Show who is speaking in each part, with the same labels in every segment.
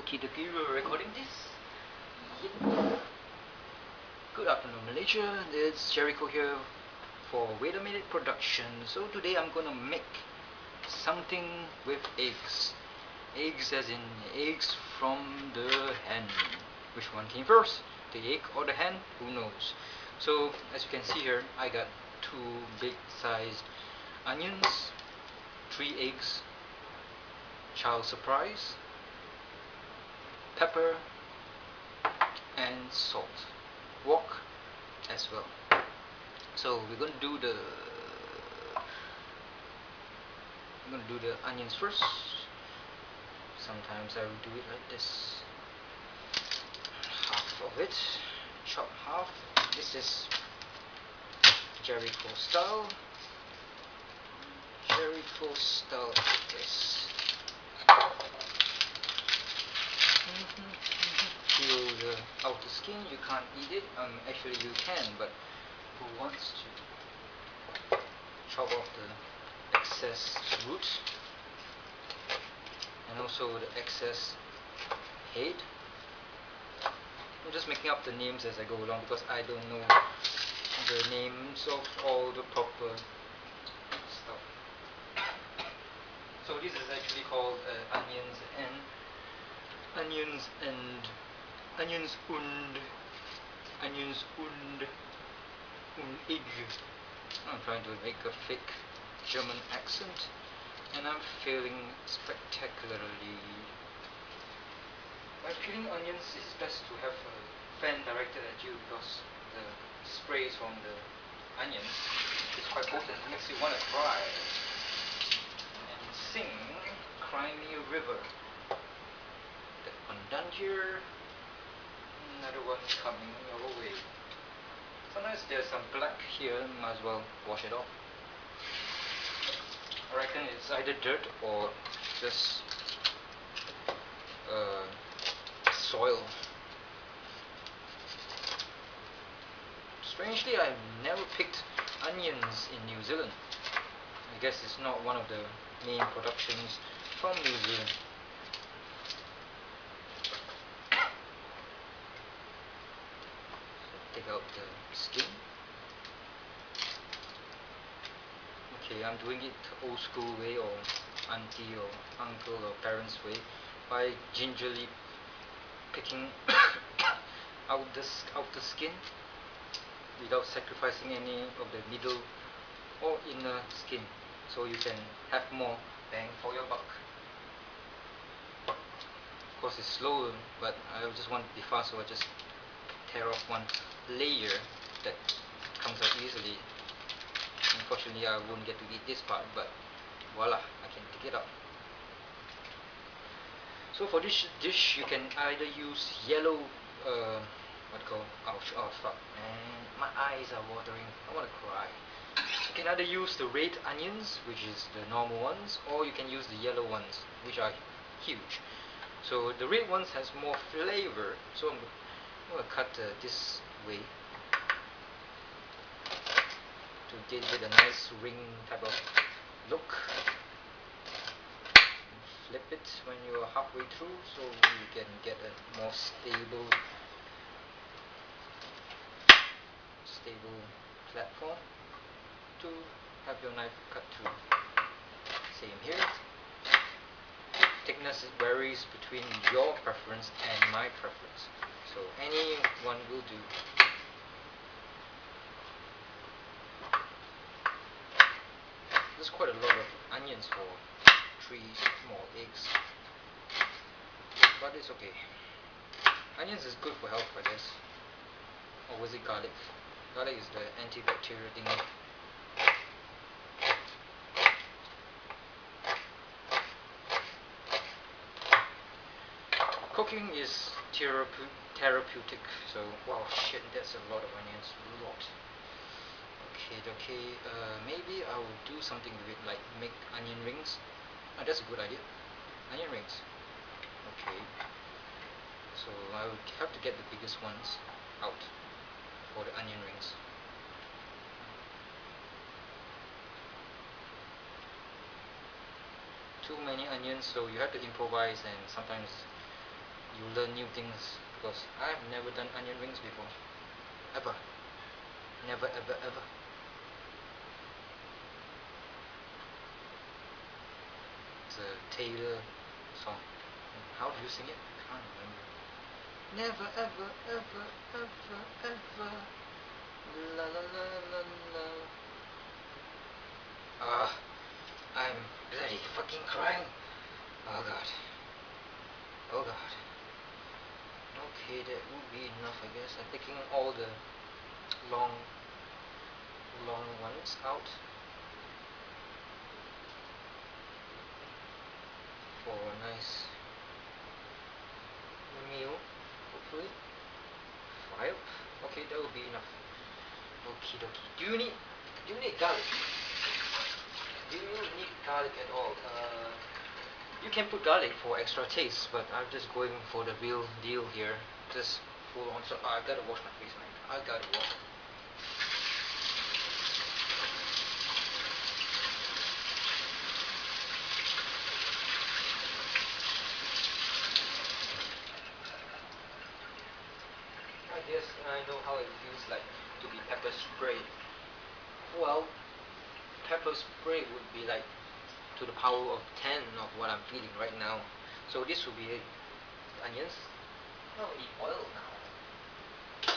Speaker 1: Okie dokie, we're recording this. Yep. Good afternoon, Malaysia. It's Gerryko here for Wait a Minute Production. So today I'm gonna make something with eggs. Eggs as in eggs from the hen. Which one came first? The egg or the hen? Who knows? So as you can see here, I got 2 big sized onions, 3 eggs, child surprise, pepper, and salt, wok as well. So we're gonna do the onions first. Sometimes I will do it like this. Half of it, chop half. This is Gerryko style. Gerryko style is peel the outer skin. You can't eat it. Actually you can, but who wants to? Chop off the excess root and also the excess head. I'm just making up the names as I go along because I don't know the names of all the proper stuff. So this is actually called onions and egg. I'm trying to make a fake German accent and I'm failing spectacularly. When peeling onions, it's best to have a fan directed at you because the sprays from the onions is quite potent. It makes you want to cry and sing "Cry Me a River." That one done here, another one coming your way. Sometimes there's some black here, might as well wash it off. I reckon it's either dirt or just soil. Strangely, I've never picked onions in New Zealand. I guess it's not one of the main productions from New Zealand. So take out the skin. Okay, I'm doing it old school way or auntie or uncle or parents way by gingerly picking out the skin without sacrificing any of the middle or inner skin, so you can have more bang for your buck. Of course it's slow, but I just want to be fast, so I just tear off one layer that comes out easily. Unfortunately I won't get to eat this part, but voila, I can pick it up. So for this dish you can either use yellow ouch, oh fuck man, my eyes are watering, I want to cry. You can either use the red onions, which is the normal ones, or you can use the yellow ones, which are huge. So the red ones has more flavor, so I'm going to cut this way to give it a nice ring type of look. Flip it when you're halfway through so you can get a more stable platform to have your knife cut through. Same here. Thickness varies between your preference and my preference, so any one will do. There's quite a lot of onions for 3 small eggs, but it's okay. Onions is good for health, I guess. Or was it garlic? Garlic is the antibacterial thing. Cooking is therapeutic, so wow, shit, that's a lot of onions, a lot. Okay, maybe I will do something with it, like make onion rings. That's a good idea. Onion rings. Okay. So I would have to get the biggest ones out for the onion rings. Too many onions, so you have to improvise, and sometimes you learn new things, because I've never done onion rings before, ever, never ever ever. It's a Taylor song. How do you sing it? I can't remember. Never ever ever ever ever. La la la la la. I'm bloody fucking crying. Oh god. Oh god. Okay, that would be enough, I guess. I'm taking all the long ones out for a nice meal, hopefully. 5. Okay, that will be enough. Okie dokie. Do you need garlic? Do you need garlic at all? You can put garlic for extra taste, but I'm just going for the real deal here. Just full on. So I gotta wash my face, man. I gotta wash. I guess I know how it feels like to be pepper sprayed. Well, pepper spray would be like to the power of 10 of what I'm feeling right now. So this will be onions. I'll eat oil now.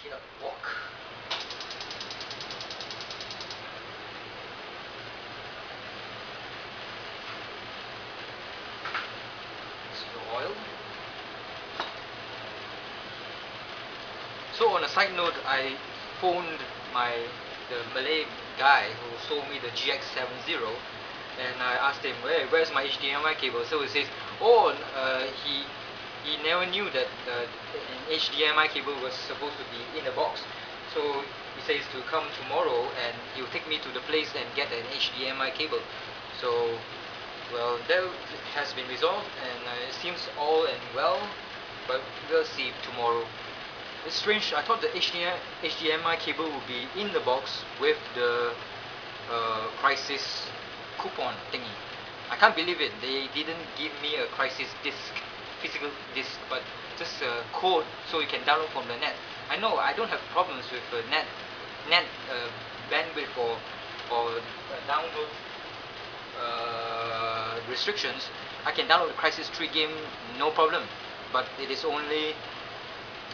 Speaker 1: Heat up the wok. Oil. So on a side note, I phoned the Malay guy who sold me the GX70, and I asked him, where's my HDMI cable? So he says, oh, he never knew that an HDMI cable was supposed to be in the box. So he says to come tomorrow and he'll take me to the place and get an HDMI cable. So, well, that has been resolved, and it seems all and well, but we'll see tomorrow. It's strange. I thought the HDMI cable would be in the box with the Crisis coupon thingy. I can't believe it. They didn't give me a Crisis disc, physical disc, but just a code so you can download from the net. I know I don't have problems with net bandwidth or download restrictions. I can download the Crisis 3 game, no problem. But it is only,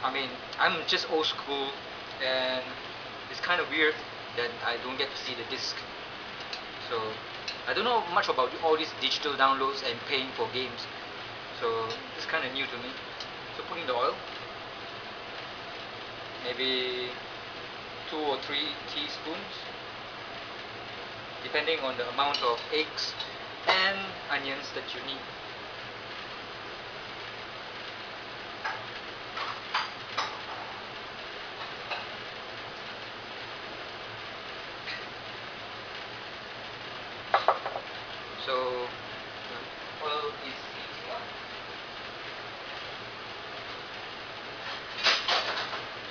Speaker 1: I mean, I'm just old school, and it's kind of weird that I don't get to see the disc. So I don't know much about all these digital downloads and paying for games. So it's kind of new to me. So put in the oil, maybe 2 or 3 teaspoons, depending on the amount of eggs and onions that you need. So the oil is heating up.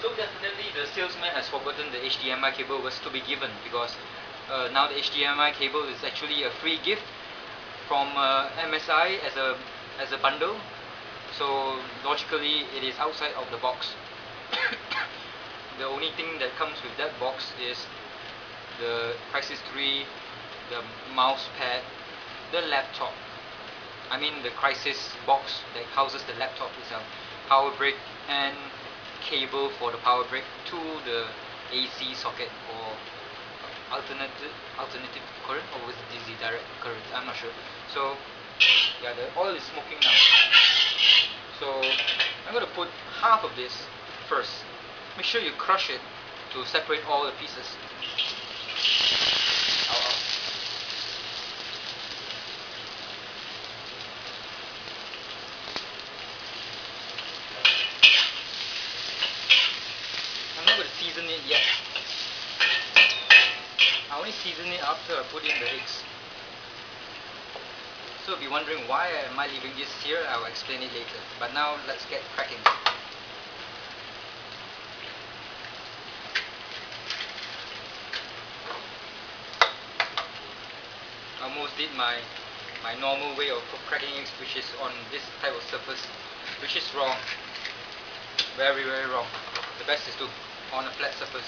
Speaker 1: So definitely the salesman has forgotten the HDMI cable was to be given, because now the HDMI cable is actually a free gift from MSI as a bundle. So logically it is outside of the box. The only thing that comes with that box is the Crisis 3, the mouse pad, the laptop. I mean the Crisis box that houses the laptop itself, power brick, and cable for the power brick to the AC socket or alternative current, or with DC direct current, I'm not sure. So yeah, the oil is smoking now. So I'm going to put half of this first. Make sure you crush it to separate all the pieces. Ow, ow. I'm not going to season it yet. I only season it after I put in the eggs. So you'll be wondering why am I leaving this here. I'll explain it later. But now let's get cracking. Almost did my my normal way of cracking eggs, which is on this type of surface, which is wrong. Very, very wrong. The best is to on a flat surface.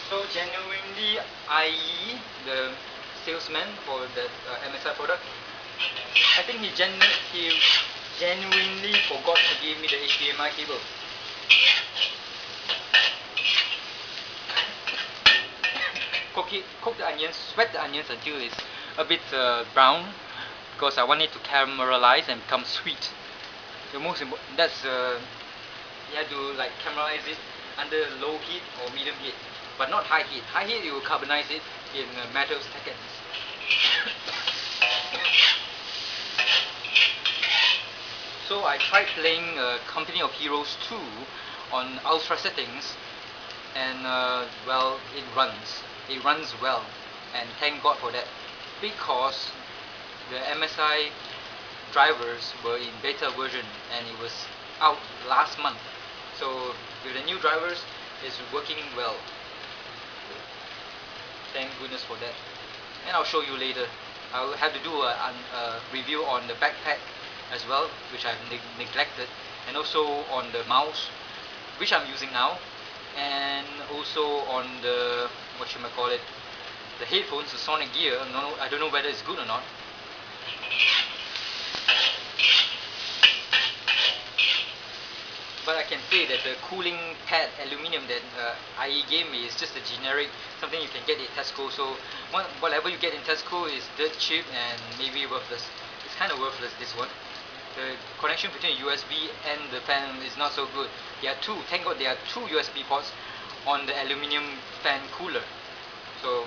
Speaker 1: So genuinely, IE, the salesman for that MSI product, I think he genuinely forgot to give me the HDMI cable. Cook the onions, sweat the onions until it's a bit brown, because I want it to caramelize and become sweet. The most important, that's you have to like caramelize it under low heat or medium heat, but not high heat. High heat you will carbonize it in a matter of seconds. So I tried playing Company of Heroes 2 on ultra settings, and well, it runs well, and thank God for that, because the MSI drivers were in beta version and it was out last month. So with the new drivers, it's working well. Thank goodness for that. And I'll show you later. I will have to do a review on the backpack as well, which I've neglected, and also on the mouse, which I'm using now, and also on the the headphones, the Sonic Gear. No, I don't know whether it's good or not. But I can say that the cooling pad aluminium that IE gave me is just a generic, something you can get in Tesco. So whatever you get in Tesco is dirt cheap and maybe worthless. It's kind of worthless, this one. The connection between USB and the fan is not so good. Thank God there are two USB ports on the aluminium fan cooler. So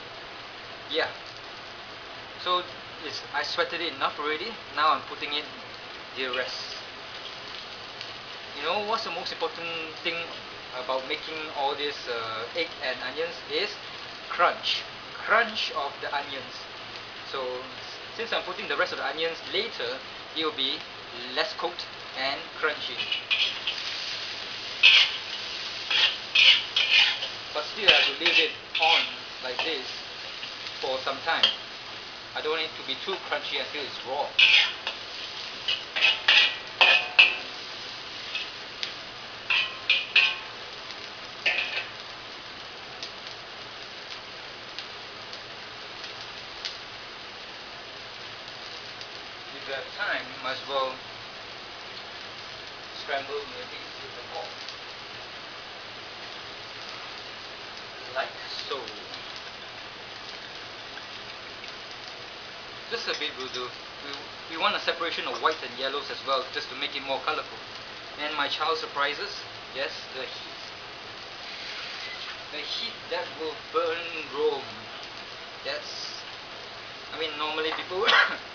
Speaker 1: yeah, so I sweated it enough already. Now I'm putting it the rest. You know what's the most important thing about making all this egg and onions is crunch of the onions. So since I'm putting the rest of the onions later, it will be less cooked and crunchy. But still I have to leave it on like this for some time. I don't want it to be too crunchy until it's raw. If you have time, you might as well scramble the eggs with the fork. Like so. Just a bit will do. We want a separation of white and yellows as well, just to make it more colorful. And my child surprises, yes, the heat. The heat that will burn Rome. I mean, normally people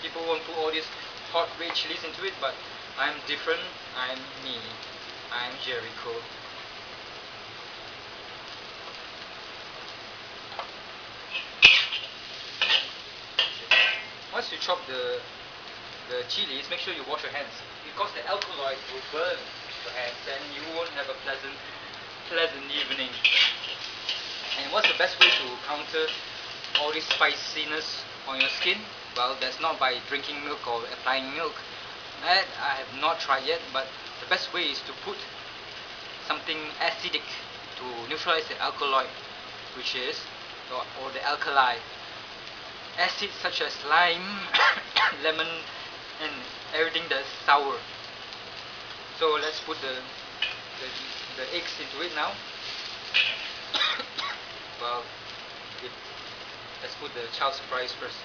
Speaker 1: people won't put all these hot red chilies into it, but I'm different. I'm me. I'm Gerryko. Once you chop the chilies, make sure you wash your hands, because the alkaloid will burn your hands and you won't have a pleasant evening. And what's the best way to counter all this spiciness on your skin? Well, that's not by drinking milk or applying milk. That I have not tried yet, but the best way is to put something acidic to neutralize the alkaloid, which is, or the alkali. Acids such as lime, lemon, and everything that's sour. So let's put the eggs into it now. Well, let's put the child surprise first.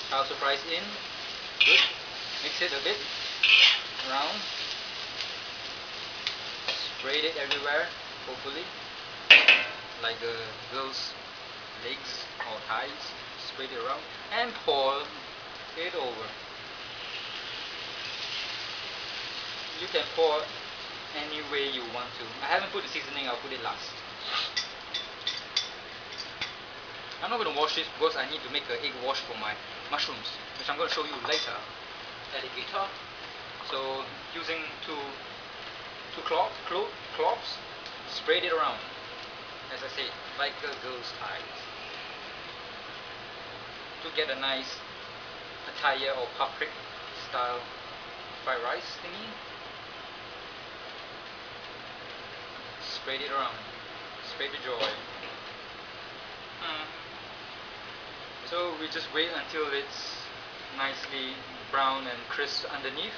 Speaker 1: Child surprise in. Good. Mix it a bit around. Spread it everywhere, hopefully, like the girl's legs or thighs. Spread it around and pour it over. You can pour any way you want to. I haven't put the seasoning, I'll put it last. I'm not going to wash this because I need to make an egg wash for my mushrooms, which I'm going to show you later. Alligator. So using two cloths, spread it around. As I said, like a girl's eyes, to get a nice pattaya or paprik style fried rice thingy. Spread it around. Spread the joy. So we just wait until it's nicely brown and crisp underneath.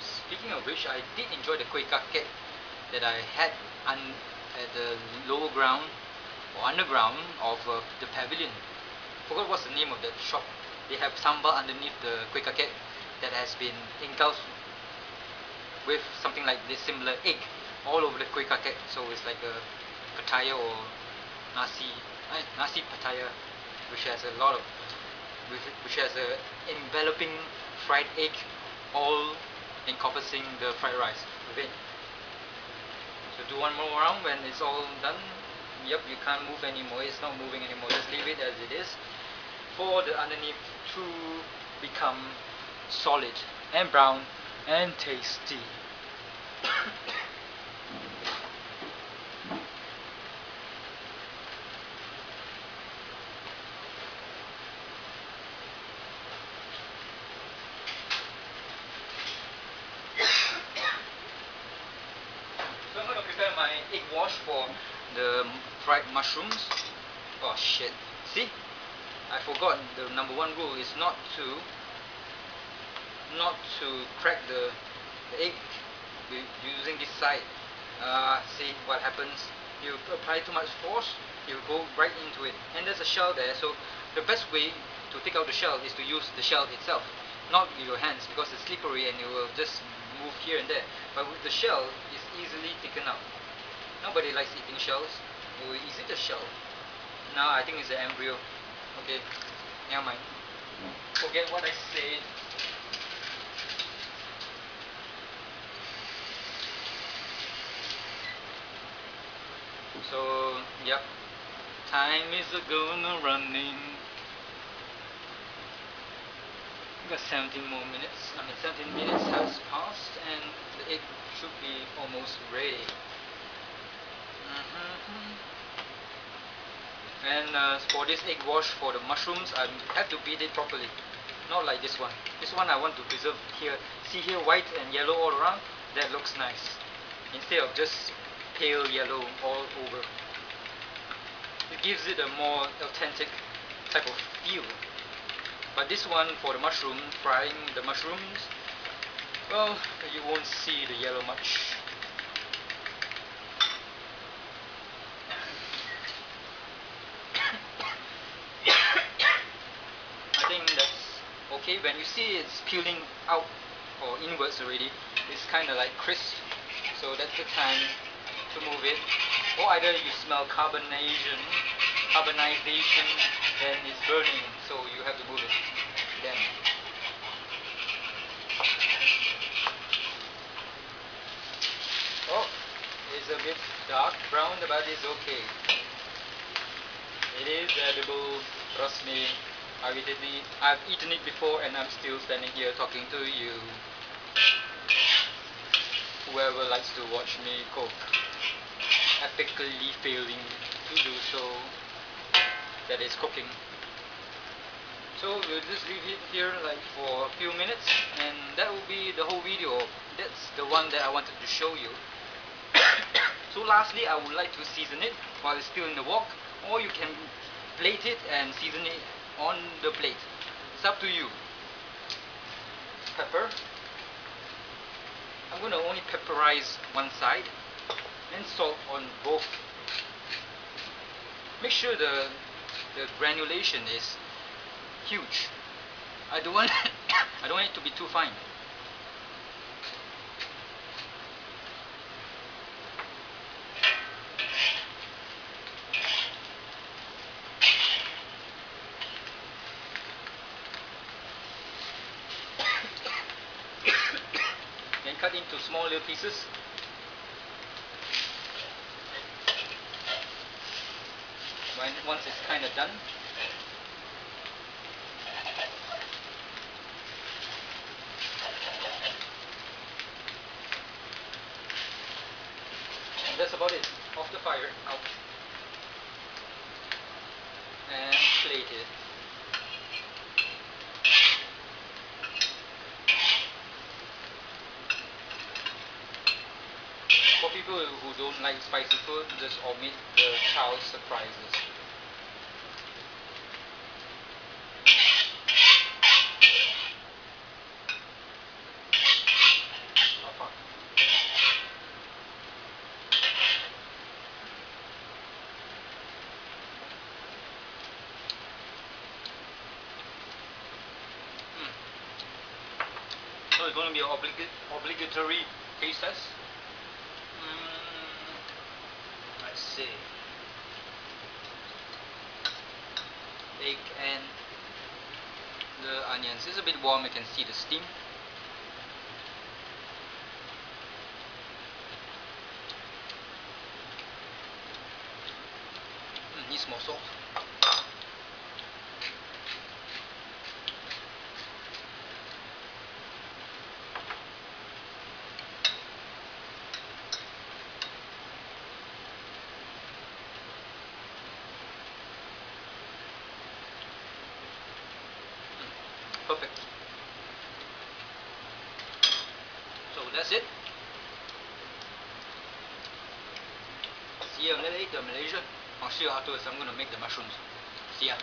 Speaker 1: Speaking of which, I did enjoy the kuih kakek that I had at the lower ground or underground of the pavilion. Forgot what's the name of that shop. They have sambal underneath the kuih kakek that has been engulfed with something like this similar egg all over the kuih kakek. So it's like a pattaya or nasi pattaya, which has a lot of which has a enveloping fried egg all encompassing the fried rice within. So do one more round. When it's all done, yep, you can't move anymore. It's not moving anymore. Just leave it as it is for the underneath to become solid and brown and tasty. So I'm going to prepare my egg wash for the fried mushrooms. Oh shit. See? I forgot the number one rule is not to crack the egg using this side. See what happens? You apply too much force, you go right into it. And there's a shell there, so the best way to take out the shell is to use the shell itself, not with your hands, because it's slippery and you will just move here and there. But with the shell, it's easily taken out. Nobody likes eating shells. Oh, is it a shell? No, I think it's an embryo. Okay, never mind. Forget what I said. So, yep, time is gonna running. We got 17 more minutes. 17 minutes has passed and the egg should be almost ready. And for this egg wash for the mushrooms, I have to beat it properly. Not like this one. This one I want to preserve here. See here, white and yellow all around? That looks nice. Instead of just pale yellow all over. It gives it a more authentic type of feel. But this one for the mushroom, frying the mushrooms, well, you won't see the yellow much. I think that's okay. When you see it's peeling out or inwards already, it's kind of like crisp. So that's the time to move it. Or either you smell carbonization, then it's burning, so you have to move it then. Oh, it's a bit dark brown, but it's okay. It is edible, trust me. I've eaten it before and I'm still standing here talking to you. Whoever likes to watch me cook, epically failing to do so, that is cooking. So we'll just leave it here like for a few minutes and that will be the whole video. That's the one that I wanted to show you. So lastly, I would like to season it while it's still in the wok, or you can plate it and season it on the plate. It's up to you. Pepper. I'm going to only pepperize one side and salt on both. Make sure the granulation is huge. I don't want I don't want it to be too fine. Then cut into small little pieces. Once it's kind of done, that's about it. Off the fire. Ouch. And plate it. For people who don't like spicy food, just omit the child surprises. Oh, fuck. So it's going to be an obligatory taste test. Let's see. Egg and the onions. It's a bit warm, you can see the steam. Needs more salt. Perfect. So that's it. See you later, Malaysia. I'll see you afterwards. I'm gonna make the mushrooms. See ya.